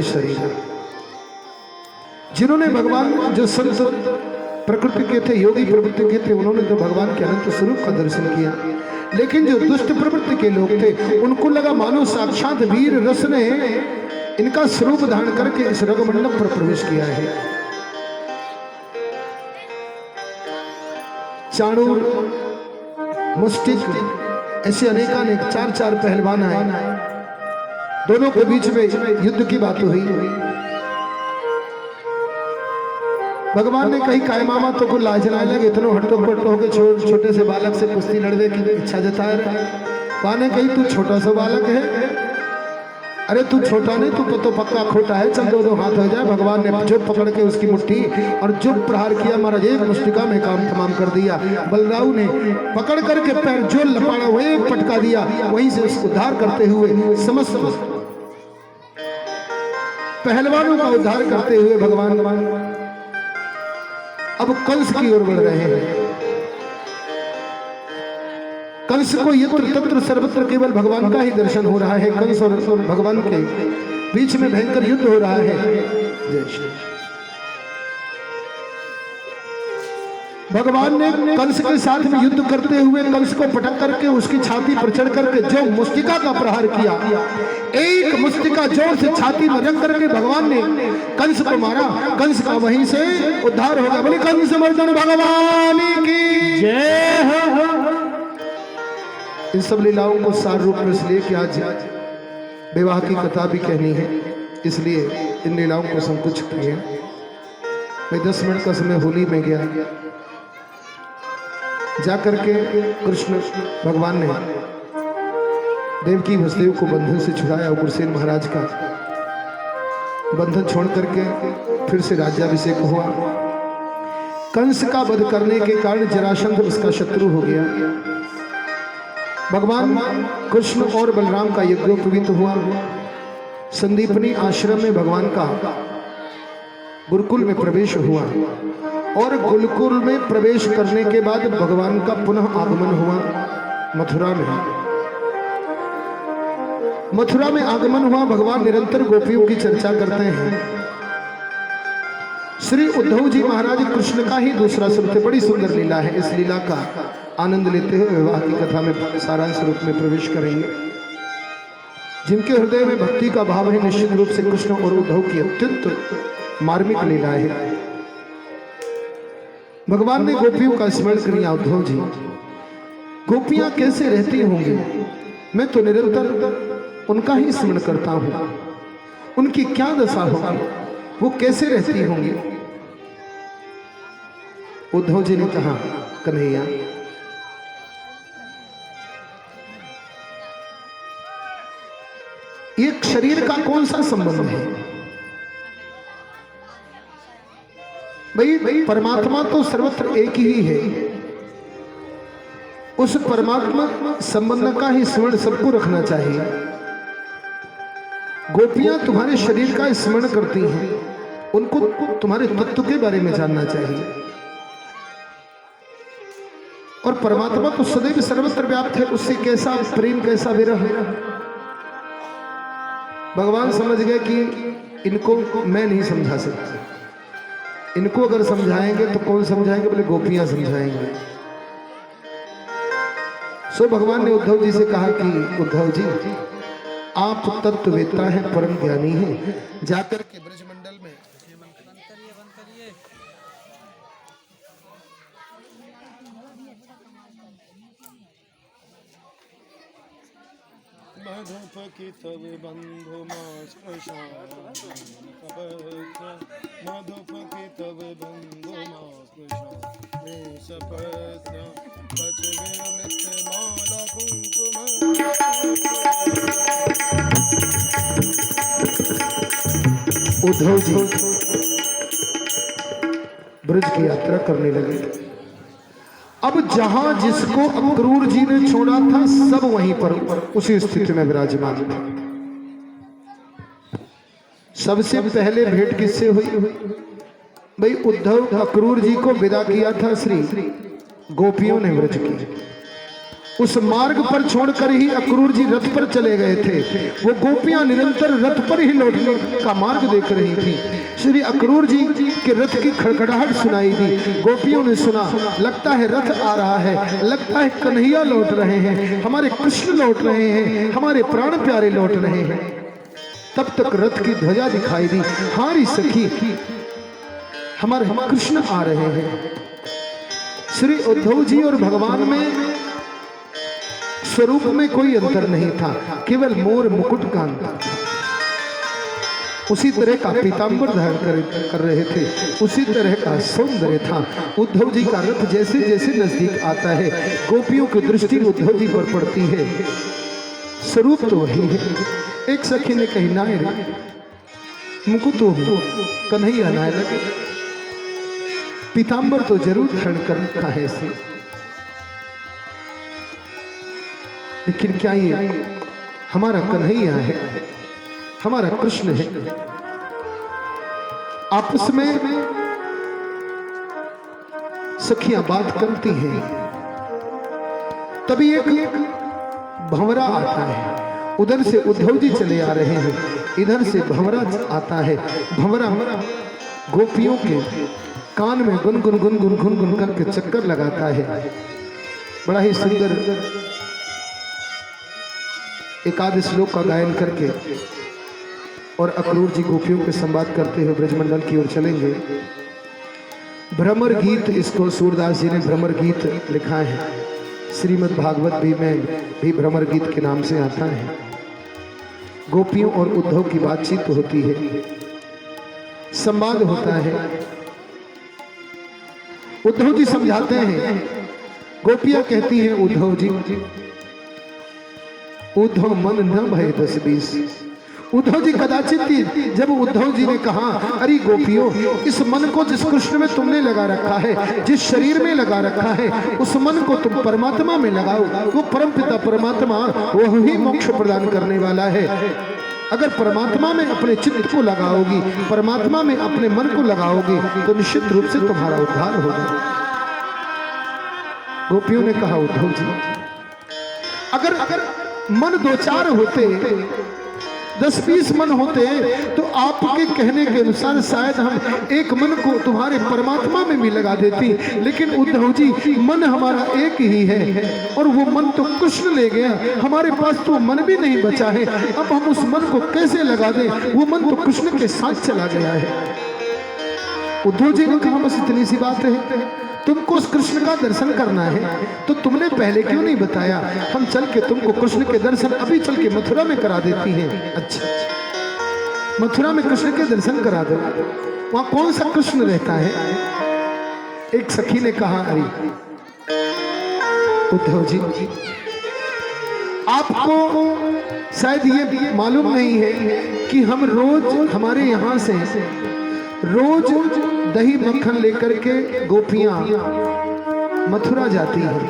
शरीर जिन्होंने भगवान जो संत प्रकृति के थे, योगी प्रवृत्ति के थे, उन्होंने तो भगवान के अनंत स्वरूप का दर्शन किया। लेकिन जो दुष्ट प्रवृत्ति के लोग थे उनको लगा मानो साक्षात वीर रस ने इनका स्वरूप धारण करके इस रंगमंडप पर प्रवेश किया है। चाणूर, मुष्टिक, ऐसे अनेकानेक चार चार पहलवान आए। दोनों के बीच में युद्ध की बात हुई। भगवान ने कही काय मामा तो को लाज लाए लगे, इतनो हट्टो पट्टो होके छोटे से बालक से कुश्ती लड़ने की इच्छा जता रहा है। पाने कही तू छोटा सा बालक है, अरे तू छोटा नहीं, तू तो पक्का खोटा है, चल दो हाथ हो जाए। भगवान ने जो पकड़ के उसकी मुट्ठी और जो प्रहार किया, महाराज एक मुष्टिका में काम तमाम कर दिया। बलराऊ ने पकड़ करके पैर जो लपाड़ा वो एक पटका दिया, वहीं से उसको उद्धार करते हुए समस्त पहलवानों का उद्धार करते हुए भगवान अब कंस की ओर बढ़ रहे हैं। कंस को यत्र तत्र सर्वत्र केवल भगवान का ही दर्शन हो रहा है। कंस और भगवान के बीच में भयंकर युद्ध हो रहा है। जय श्री भगवान ने कंस के साथ में युद्ध करते हुए कंस को पटक करके उसकी छाती पर चढ़ करके जो मुष्टिका का प्रहार किया, एक मुष्टिका जोर से छाती में रख करके भगवान ने कंस को मारा। कंस का वहीं से उद्धार होगा। बोले कंस मर्दन भगवान की जय हो। इन सब लीलाओं को सार रूप में इसलिए कि आज विवाह की कथा भी कहनी है, इसलिए इन लीलाओं को संकुच किए। मैं 10 मिनट का समय होली में गया, जाकर के कृष्ण भगवान ने देवकी वसुदेव को बंधन से छुड़ाया। उग्रसेन महाराज का बंधन छोड़ करके फिर से राज्याभिषेक हुआ। कंस का वध करने के कारण जरासंध उसका शत्रु हो गया। भगवान कृष्ण और बलराम का यज्ञोपवीत हुआ। संदीपनी आश्रम में भगवान का गुरुकुल में प्रवेश हुआ और गुरुकुल में प्रवेश करने के बाद भगवान का पुनः आगमन हुआ मथुरा में। मथुरा में आगमन हुआ। भगवान निरंतर गोपियों की चर्चा करते हैं। श्री उद्धव जी महाराज कृष्ण का ही दूसरा स्वरूप है। बड़ी सुंदर लीला है। इस लीला का आनंद लेते हुए विवाह की कथा में सारांश रूप में प्रवेश करेंगे। जिनके हृदय में भक्ति का भाव है, निश्चित रूप से कृष्ण और उद्धव की अत्यंत मार्मिक लीला है। भगवान ने गोपियों का स्मरण किया। उद्धव जी, गोपियां कैसे रहती होंगी? मैं तो निरंतर उनका ही स्मरण करता हूं। उनकी क्या दशा होगी? वो कैसे रहती होंगी? उद्धव जी ने कहा, कन्हैया, एक शरीर का कौन सा संबंध है? भाई परमात्मा तो सर्वत्र एक ही है। उस परमात्मा संबंध का ही स्मरण सबको रखना चाहिए। गोपियां तुम्हारे शरीर का स्मरण करती हैं, उनको तुम्हारे तत्व के बारे में जानना चाहिए। और परमात्मा तो सदैव सर्वत्र व्याप्त है, उससे कैसा प्रेम, कैसा विरह। भगवान समझ गए कि इनको मैं नहीं समझा सकता। इनको अगर समझाएंगे तो कौन समझाएंगे? बोले गोपियां समझाएंगे। सो भगवान ने उद्धव जी से कहा कि उद्धव जी, आप तत्ववेत्ता हैं, परम ज्ञानी हैं, जाकर के ब्रजमंडल में मधुपकी तव बंधु मधुपकी तव बंधु माला कुंकुम। उद्धव जी ब्रज की यात्रा करने लगे। अब जहां जिसको अक्रूर जी ने छोड़ा था, सब वहीं पर उसी स्थिति में विराजमान था। सबसे पहले भेंट किससे हुई? भाई उद्धव अक्रूर जी को विदा किया था श्री गोपियों ने व्रज की। उस मार्ग पर छोड़कर ही अक्रूर जी रथ पर चले गए थे। वो गोपियां निरंतर रथ पर ही लौटने का मार्ग देख रही थी। श्री अक्रूर जी के रथ की खड़खड़ाहट सुनाई दी। गोपियों ने सुना, लगता है रथ आ रहा है, लगता है कन्हैया लौट रहे हैं, हमारे कृष्ण लौट रहे हैं, हमारे प्राण प्यारे लौट रहे हैं। तब तक रथ की ध्वजा दिखाई दी। हारी सखी, हमारे कृष्ण आ रहे हैं। श्री उद्धव जी और भगवान में स्वरूप में कोई अंतर नहीं था, केवल मोर मुकुट का अंतर था। उसी तरह का पीतांबर धारण कर रहे थे, उसी तरह का सौंदर्य था। उद्धव जी का रथ जैसे जैसे नजदीक आता है, गोपियों की दृष्टि उद्धव जी पर पड़ती है। स्वरूप तो वही है। एक सखी ने कही, ना रे मुकुट तो कन्हैया ना लगे, पीतांबर तो जरूर धारण कर रखा है इसे, लेकिन क्या ये हमारा कन्हैया है, हमारा कृष्ण है? आपस में सखियां बात करती हैं। तभी एक भंवरा आता है। उधर से उद्धव जी चले आ रहे हैं, इधर से भंवरा आता है। भंवरा गोपियों के कान में गुनगुन गुनगुन गुनगुन करके चक्कर लगाता है। बड़ा ही सुंदर एकादश श्लोक का गायन करके और अक्रूर जी गोपियों के संवाद करते हुए ब्रजमंडल की ओर चलेंगे। भ्रमर गीत, इसको सूरदास जी ने भ्रमर गीत लिखा है। श्रीमद् भागवत भी में भी भ्रमर गीत के नाम से आता है। गोपियों और उद्धव की बातचीत होती है, संवाद होता है। उद्धव जी समझाते हैं, गोपियां कहती हैं, उद्धव जी उद्धव मन न भय 10-20। उद्धव जी कदाचित जब उद्धव जी ने कहा, अरे गोपियों, इस मन को जिस कृष्ण में तुमने लगा रखा है, जिस शरीर में लगा रखा है, उस मन को तुम परमात्मा में लगाओ। वो परमपिता परमात्मा वह ही मोक्ष प्रदान करने वाला है। अगर परमात्मा में अपने चित्त को लगाओगी, परमात्मा में अपने मन को लगाओगी, तो निश्चित रूप से तुम्हारा उद्धार होगा। गोपियों ने कहा, उद्धव जी अगर मन 2-4 होते, 10-20 मन होते, तो आपके कहने के अनुसार शायद हम एक मन को तुम्हारे परमात्मा में भी लगा देती। लेकिन उद्धव जी, मन हमारा एक ही है और वो मन तो कृष्ण ले गया, हमारे पास तो मन भी नहीं बचा है। अब हम उस मन को कैसे लगा दें? वो मन तो कृष्ण के साथ चला गया है। उद्धव जी ने कहा, बस इतनी सी बात है, तुमको उस कृष्ण का दर्शन करना है तो तुमने पहले क्यों नहीं बताया? हम चल के तुमको कृष्ण के दर्शन अभी चल के मथुरा में करा देती हैं। अच्छा, मथुरा में कृष्ण के दर्शन करा दो, वहां कौन सा कृष्ण रहता है? एक सखी ने कहा, अरे उद्धव जी, आपको शायद ये मालूम नहीं है कि हम रोज, हमारे यहां से रोज दही मक्खन लेकर के गोपियां मथुरा जाती हैं,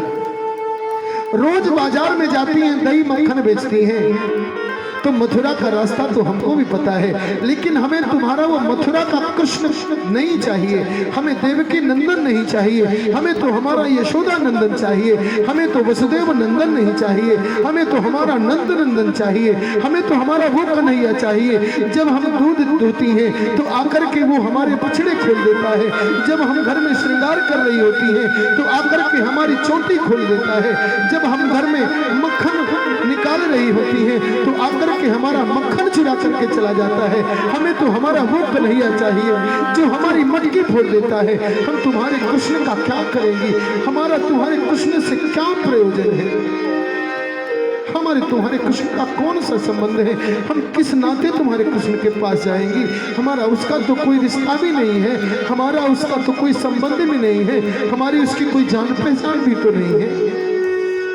रोज बाजार में जाती हैं, दही मक्खन बेचती हैं। तो मथुरा का रास्ता तो हमको भी पता है, लेकिन हमें तुम्हारा वो मथुरा का कृष्ण नहीं चाहिए, हमें देवकी नंदन नहीं चाहिए, हमें तो हमारा यशोदा नंदन चाहिए, हमें तो वसुदेव नंदन नहीं चाहिए, हमें तो हमारा नंद नंदन चाहिए, हमें तो हमारा वो कन्हैया चाहिए। जब हम दूध दूती हैं तो आकर के वो हमारे बछड़े खोल देता है, जब हम घर में श्रृंगार कर रही होती हैं तो आकर के हमारी चोटी खोल देता है, जब हम घर में मक्खन निकाल रही होती हैं तो आकर के हमारा मक्खन चुरा करके चला जाता है। हमें तो हमारा वो कन्हैया चाहिए जो हमारी मटकी फोड़ देता है। हम तुम्हारे कृष्ण का क्या करेंगे? हमारा तुम्हारे कृष्ण से क्या प्रयोजन है? हमारे तुम्हारे कृष्ण का कौन सा संबंध है? हम किस नाते तुम्हारे कृष्ण के पास जाएंगी? हमारा उसका तो कोई रिश्ता भी नहीं है, हमारा उसका तो कोई संबंध भी नहीं है, हमारी उसकी कोई जान पहचान भी तो नहीं है।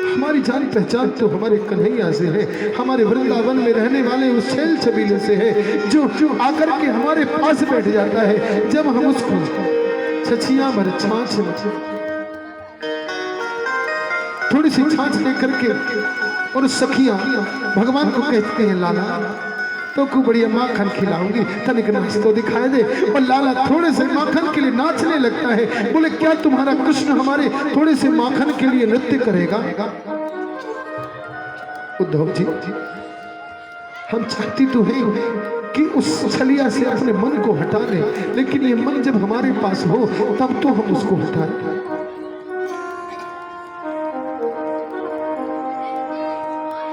हमारी जान पहचान तो हमारे कन्हैया से है, हमारे वृंदावन में रहने वाले उस छैल छबीले से है, जो आकर के हमारे पास बैठ जाता है। जब हम उसको छछिया भर छाछ, थोड़ी सी छाछ लेकर के, और सखियां भगवान को कहते हैं, लाला तो खूब बढ़िया माखन खिलाऊंगी, तनिक नाच तो दिखाई दे। और लाला थोड़े से माखन के लिए नाचने लगता है। बोले, क्या तुम्हारा कृष्ण हमारे थोड़े से माखन के लिए नृत्य करेगा? उद्धव जी, हम चाहती तो हैं कि उस छलिया से अपने मन को हटा लें, लेकिन ये मन जब हमारे पास हो तब तो हम उसको हटाएं।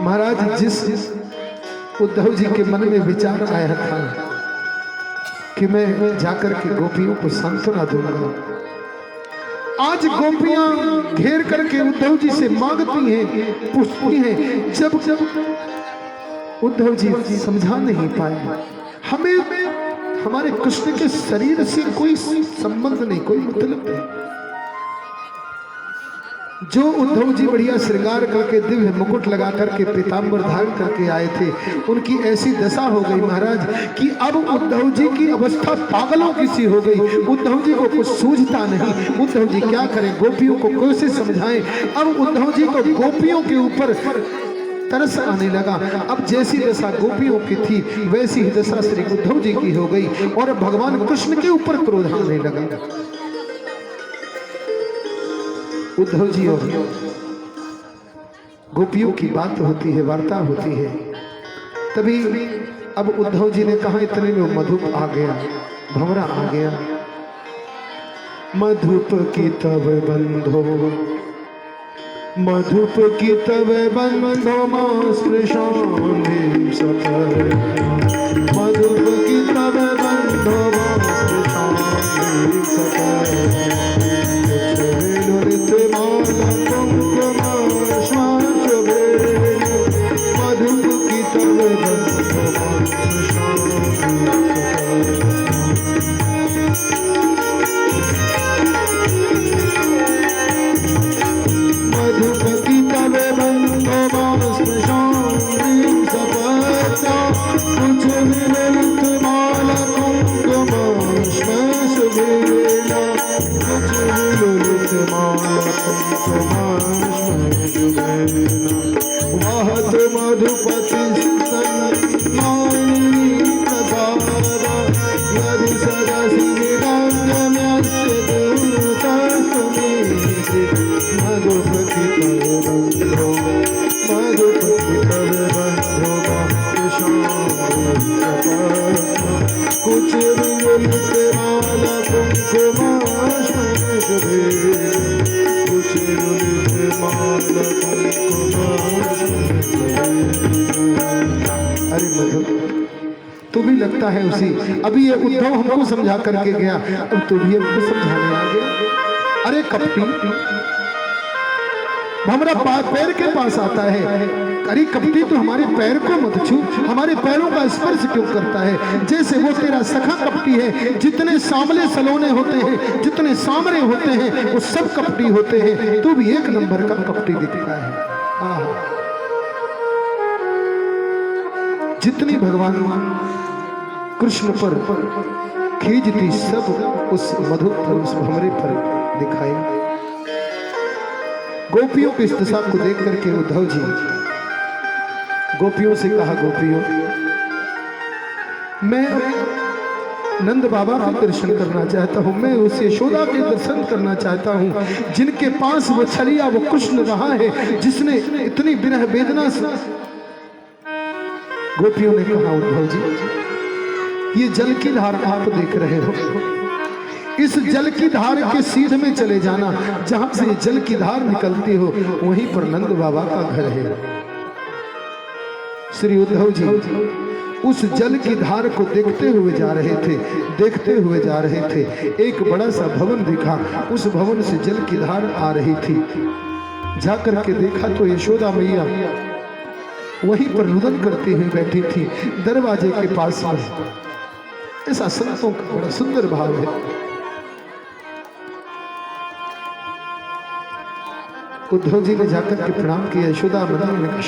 महाराज, जिस उद्धव जी के मन में विचार आया था कि मैं जाकर के गोपियों को सांत्वना दूंगा, आज गोपियां घेर करके उद्धव जी से मांगती हैं, पूछती हैं। जब उद्धव जी समझा नहीं पाए, हमें हमारे कृष्ण के शरीर से कोई संबंध नहीं, कोई मतलब नहीं। जो उद्धव जी बढ़िया श्रृंगार करके दिव्य मुकुट लगा करके पीतांबर धारण करके आए थे, उनकी ऐसी दशा हो गई महाराज कि अब उद्धव जी की अवस्था पागलों की सी हो गई। उद्धव जी को कुछ सूझता नहीं, उद्धव जी क्या करें, गोपियों को कैसे समझाएं। अब उद्धव जी को गोपियों के ऊपर तरस आने लगा। अब जैसी दशा गोपियों की थी वैसी ही दशा श्री उद्धव जी की हो गई और भगवान कृष्ण के ऊपर क्रोध आने लगा। उद्धव जी और गोपियों की बात होती है, वार्ता होती है। तभी अब उद्धव जी ने कहा, इतने में मधुप आ गया, भंवरा आ गया। मधुप की तब बंधो, मधुप की तब बंधो मां स्पृशामि सफर, मधुप की तब बंधो मां स्पृशामि सफर। मधुप की तब बंधो मां स्पृशामि सपता, कुछ विललित माला कुंकुमाश्म सुबेला, कुछ विललित माला कुंकुमाश्म सुबेला। वाहत मधुपति सन्मानिनी प्रसादा, यदि सरसि विराजम्यस्य दूतस्तुमीति। मधुप की तब बंधो, मधुप की तब बंधो कुछ विललित माला कुंकुमाश्म सुबेला, कुछ विललित माला कुंकुमाश्म सुबेला। अरे मधु, तू भी लगता है उसी, अभी ये उद्धव हमको समझा करके गया, अब तू भी हमको समझाने आ गया। अरे कपटी, भंवरा पैर के पास आता है। अरे कपटी, तो हमारे पैर को मत छू, हमारे पैरों का स्पर्श क्यों करता है? जैसे वो तेरा सखा कपटी है। जितने सांवले सलोने होते हैं, जितने सांवरे होते हैं, वो सब कपटी होते हैं। तू भी एक नंबर का कपटी दिखता है। जितनी भगवान कृष्ण पर खींचती सब उस मधुर पर, उस भंवरे पर दिखाई। गोपियों की इस दशा को देख करके उद्धव जी गोपियों से कहा, गोपियों, मैं नंद बाबा का दर्शन करना चाहता हूं, मैं उस यशोदा के दर्शन करना चाहता हूं, जिनके पास वो छलिया, वो कृष्ण रहा है, जिसने इतनी विरह वेदना से। गोपियों ने कहा, उद्धव जी, ये जल की धार आप देख रहे हो, इस जल की धार के सीध में चले जाना, जहां से जल की धार निकलती हो वहीं पर नंद बाबा का घर है। श्री उद्धव जी उस जल की धार को देखते हुए जा रहे थे, देखते हुए जा रहे थे। एक बड़ा सा भवन दिखा, उस भवन से जल की धार आ रही थी। जाकर के देखा तो यशोदा मैया वहीं पर रुदन करती हुई बैठी थी, दरवाजे के पास में। ऐसा संतों का बड़ा सुंदर भाव है। उद्धव जी ने जाकर के प्रणाम किया। यशोदा मंदिर में